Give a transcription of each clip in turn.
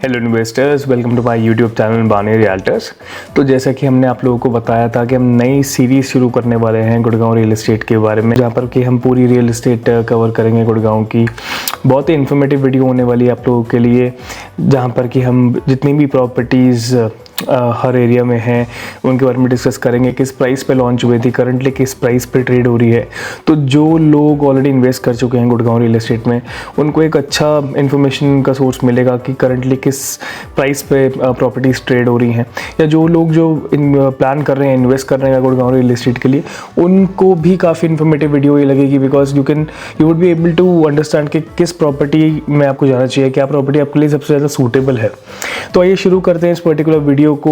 Hello investors, welcome to my YouTube channel Bani realtors. तो जैसा कि हमने आप लोगों को बताया था कि हम नई सीरीज़ शुरू करने वाले हैं गुड़गांव रियल एस्टेट के बारे में, जहां पर कि हम पूरी रियल एस्टेट कवर करेंगे गुड़गांव की। बहुत ही इन्फॉर्मेटिव वीडियो होने वाली है आप लोगों के लिए, जहां पर कि हम जितनी भी प्रॉपर्टीज़ हर एरिया में हैं उनके बारे में डिस्कस करेंगे। किस प्राइस पे लॉन्च हुई थी, करंटली किस प्राइस पे ट्रेड हो रही है। तो जो लोग ऑलरेडी इन्वेस्ट कर चुके हैं गुड़गांव रियल एस्टेट में, उनको एक अच्छा इन्फॉर्मेशन का सोर्स मिलेगा कि करंटली किस प्राइस पे प्रॉपर्टीज़ ट्रेड हो रही हैं, या जो लोग जो प्लान कर रहे हैं इन्वेस्ट कर रहे हैं गुड़गांव रियल एस्टेट के लिए, उनको भी काफ़ी इन्फॉर्मेटिव वीडियो ये लगेगी। Because you would be able to understand कि किस प्रॉपर्टी में आपको जाना चाहिए, क्या प्रॉपर्टी आपके लिए सबसे ज़्यादा सूटेबल है। तो आइए शुरू करते हैं इस पर्टिकुलर वीडियो को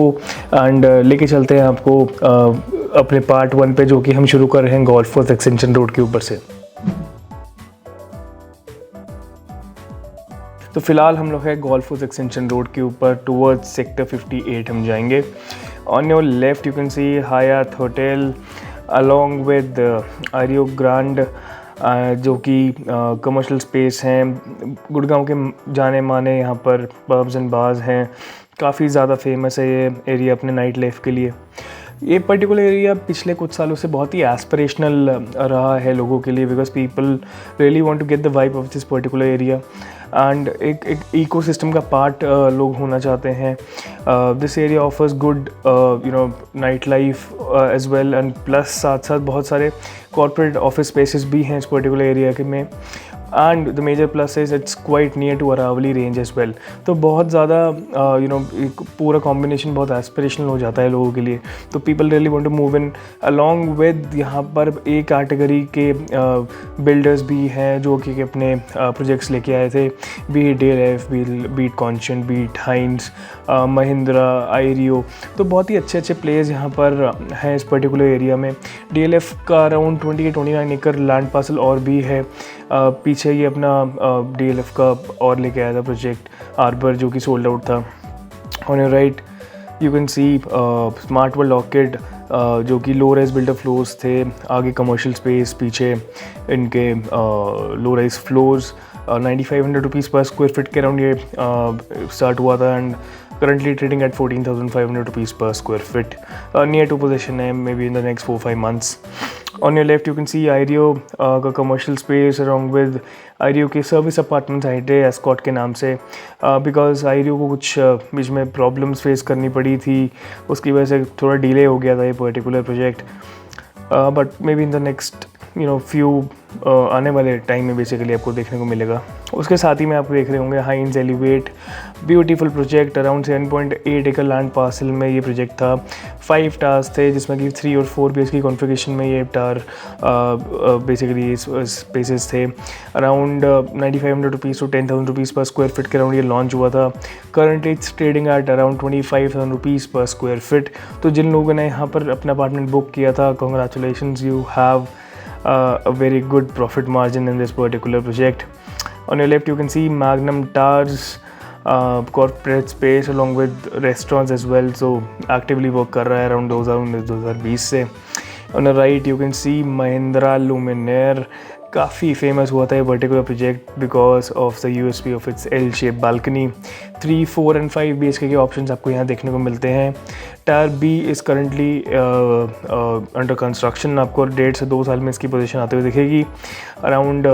एंड लेके चलते हैं आपको अपने पार्ट 1 पे, जो कि हम शुरू कर रहे हैं गोल्फ कोर्स एक्सटेंशन रोड के ऊपर से। तो फिलहाल हम लोग है गोल्फ कोर्स एक्सटेंशन रोड के ऊपर, टुवर्ड्स सेक्टर 58 हम जाएंगे। On your left you can see Hyatt hotel along with are you grand, जो कि कमर्शियल स्पेस हैं। गुड़गांव के जाने माने यहाँ पर पब्स एंड बार्स हैं, काफ़ी ज़्यादा फेमस है ये एरिया अपने नाइट लाइफ के लिए। ये पर्टिकुलर एरिया पिछले कुछ सालों से बहुत ही एस्पिरेशनल रहा है लोगों के लिए, because people really want to get the vibe of this particular area and एक इकोसिस्टम का पार्ट लोग होना चाहते हैं। This area offers good night life as well, and plus साथ साथ बहुत सारे कॉर्पोरेट ऑफिस स्पेसेस भी हैं इस पर्टिकुलर एरिया के में। And the major plus is it's quite near to Aravalli range as well. तो बहुत ज़्यादा एक पूरा कॉम्बिनेशन बहुत एस्पिरेशनल हो जाता है लोगों के लिए। तो people really want to move in along with. यहाँ पर ए कैटेगरी के बिल्डर्स भी हैं जो कि अपने प्रोजेक्ट्स लेके आए थे, बीट DLF, बीट कॉन्शियंट, बीट हाइंस, महिंद्रा, आयरियो। तो बहुत ही अच्छे अच्छे प्लेयर्स यहाँ पर हैं इस पर्टिकुलर एरिया में। DLF का अराउंड 20-29 एकड़ लैंड पार्सल और भी है। पीछे ये अपना DLF का और लेके आया था प्रोजेक्ट आर्बर, जो कि सोल्ड आउट था। On your right you can see smart world orchid, जो कि लो राइज बिल्डर फ्लोर्स थे। आगे कमर्शियल स्पेस, पीछे इनके लो राइज फ्लोर्स। 9500 रुपीज़ पर स्क्वायर फीट के अराउंड ये स्टार्ट हुआ था and currently trading at 14,500 rupees per square feet. Near to possession है maybe in the next 4-5 months. On your left you can see Aireo का commercial space along with Aireo के service apartments आए थे escort के नाम से, because Aireo को कुछ बीच में problems face करनी पड़ी थी, उसकी वजह से थोड़ा डिले हो गया था ये particular project. But may be in the next few आने वाले टाइम में बेसिकली आपको देखने को मिलेगा। उसके साथ ही में आप देख रहे होंगे हाइंस एलिवेट, ब्यूटीफुल प्रोजेक्ट अराउंड 7.8 एकड़ लैंड पार्सल में ये प्रोजेक्ट था। 5 टावर्स थे जिसमें कि 3 और 4 BHK की कॉन्फ़िगरेशन में ये टावर बेसिकली स्पेसेस थे। अराउंड 9500 रुपीज़ टू 10,000 रुपीज़ पर स्क्वायर फीट के अराउंड ये लॉन्च हुआ था। Currently it's trading at around 25,000 rupees पर स्क्वायर फीट। तो जिन लोगों ने यहाँ पर अपना अपार्टमेंट बुक किया था, congratulations, you have a very good profit margin in this particular project. On your left you can see Magnum Towers, corporate space along with restaurants as well, so actively work कर रहा है around 2020 से। On the right you can see Mahindra Luminaire, काफ़ी famous हुआ था ये particular project because of the USP of its L shape balcony. 3, 4 and 5 BHK के options आपको यहाँ देखने को मिलते हैं। Tyre B is currently under construction, आपको 1.5 से 2 साल में इसकी पोजीशन आते हुए दिखेगी। अराउंड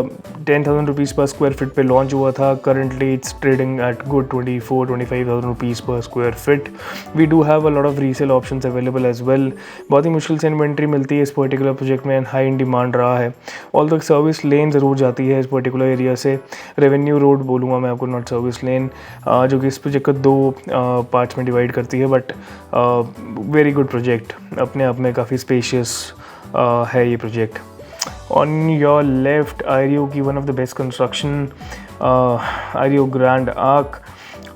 10,000 रुपीज़ पर स्क्वायर फीट पे लॉन्च हुआ था। Currently it's trading at good 24-25,000 rupees पर square feet. We do have a lot of resale options available as well. बहुत ही मुश्किल से इन्वेंट्री मिलती है इस पर्टिकुलर प्रोजेक्ट में एंड हाई इन डिमांड रहा है। ऑल तक सर्विस लेन ज़रूर जाती है इस पर्टिकुलर एरिया से, रेवेन्यू रोड बोलूँगा मैं आपको, नॉट सर्विस लेन, जो कि इस प्रोजेक्ट को 2 पार्ट्स में डिवाइड करती है। बट वेरी गुड प्रोजेक्ट, अपने आप में काफ़ी स्पेशियस है ये project. On your left Ireo की one of the best construction, Ireo grand arc.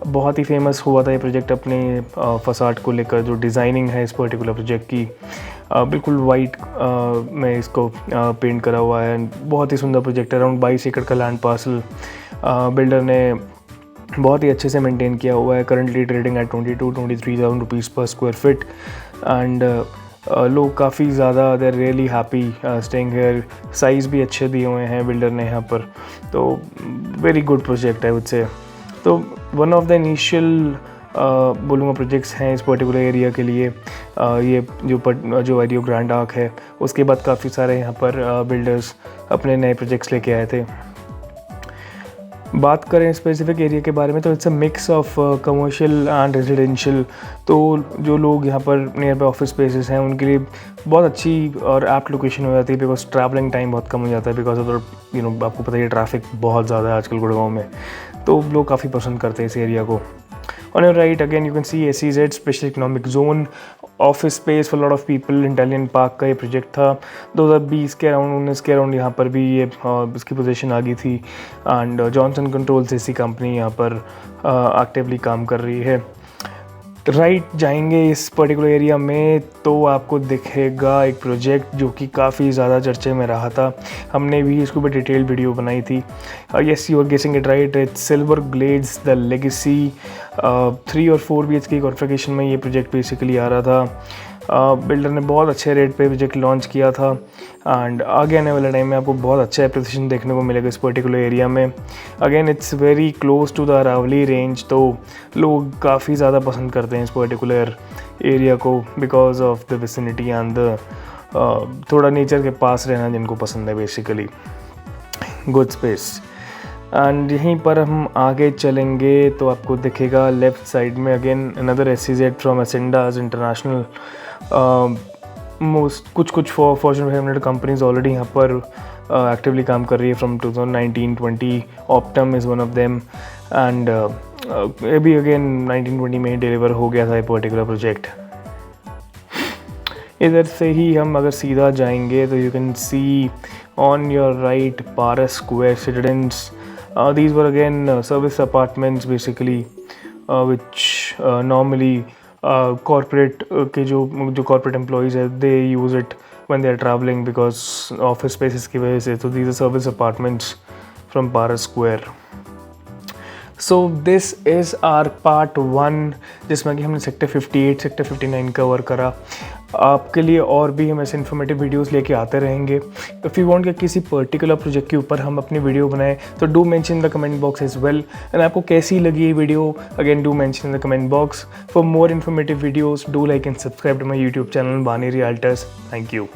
बहुत ही फेमस हुआ था ये प्रोजेक्ट अपने फसाड को लेकर। जो डिज़ाइनिंग है इस पर्टिकुलर प्रोजेक्ट की, बिल्कुल वाइट में इसको पेंट करा हुआ है। बहुत ही सुंदर प्रोजेक्ट, अराउंड 22 एकड़ का लैंड पार्सल बिल्डर ने बहुत ही अच्छे से मेंटेन किया हुआ है। करंटली ट्रेडिंग एट 22-23,000 रुपीज़ पर स्क्वायर फीट एंड लोग काफ़ी ज़्यादा they are really happy staying here. Size भी अच्छे दिए हुए हैं बिल्डर ने यहाँ पर, तो वेरी गुड प्रोजेक्ट है उससे। तो वन ऑफ द इनिशियल बोलूँगा प्रोजेक्ट्स हैं इस पर्टिकुलर एरिया के लिए। ये जो एरियो ग्रांड आर्क है, उसके बाद काफ़ी सारे यहाँ पर बिल्डर्स अपने नए प्रोजेक्ट्स लेके आए थे। बात करें स्पेसिफिक एरिया के बारे में तो it's a mix of commercial and residential. तो जो लोग यहाँ पर नियर बाय ऑफिस स्पेसेस हैं उनके लिए बहुत अच्छी और ऐप्ट लोकेशन हो जाती है, बिकॉज ट्रैवलिंग टाइम बहुत कम हो जाता है, बिकॉज ऑफ आपको पता है ट्रैफिक बहुत ज़्यादा है आजकल गुड़गांव में, तो लोग काफ़ी पसंद करते हैं इस एरिया को। On your right again you can see SEZ Special Economic Zone, office space for lot of people. Intelligent park का ये प्रोजेक्ट था 2020 के अराउंड, 19 के अराउंड यहाँ पर भी ये इसकी पोजीशन आ गई थी। एंड जॉनसन कंट्रोल्स ऐसी कंपनी यहाँ पर एक्टिवली काम कर रही है। राइट जाएंगे इस पर्टिकुलर एरिया में तो आपको दिखेगा एक प्रोजेक्ट जो कि काफ़ी ज़्यादा चर्चे में रहा था। हमने भी इसके ऊपर डिटेल वीडियो बनाई थी। Yes you are guessing it right, it's silver glades the legacy. 3 और 4 BHK कॉन्फ़िगरेशन में ये प्रोजेक्ट बेसिकली आ रहा था। बिल्डर ने बहुत अच्छे रेट पे प्रोजेक्ट लॉन्च किया था एंड आगे आने वाले टाइम में आपको बहुत अच्छा एप्रिसिएशन देखने को मिलेगा इस पर्टिकुलर एरिया में। Again it's very close to the Aravalli range, तो लोग काफ़ी ज़्यादा पसंद करते हैं इस पर्टिकुलर एरिया को because of the vicinity and the थोड़ा नेचर के पास रहना जिनको पसंद है बेसिकली। Good space. एंड यहीं पर हम आगे चलेंगे तो आपको दिखेगा लेफ़्ट साइड में again another SEZ from Ascendas international. कुछ फॉर्च्यून 500 कंपनीज ऑलरेडी यहाँ पर एक्टिवली काम कर रही है from 2019-20। Optum is one of them and ये भी अगेन 1920 में ही डिलीवर हो गया था ये पर्टिकुलर प्रोजेक्ट। इधर से ही हम अगर सीधा जाएंगे तो you can see on your right Paras square residence. These were again service apartments basically, which normally corporate के जो corporate employees है they use it when they are traveling because office spaces की वजह से। तो these are service apartments from Paras Square. So this is our part 1 जिसमें कि हमने सेक्टर 58, सेक्टर 59 कवर करा। आपके लिए और भी हम ऐसे इन्फॉर्मेटिव वीडियोस लेके आते रहेंगे। इफ़ यू वांट कि किसी पर्टिकुलर प्रोजेक्ट के ऊपर हम अपनी वीडियो बनाएं तो do mention in the comment box as well. And आपको कैसी लगी ये video again do mention in the comment box. For more informative videos do like and subscribe to my YouTube channel Bani realtors. Thank you.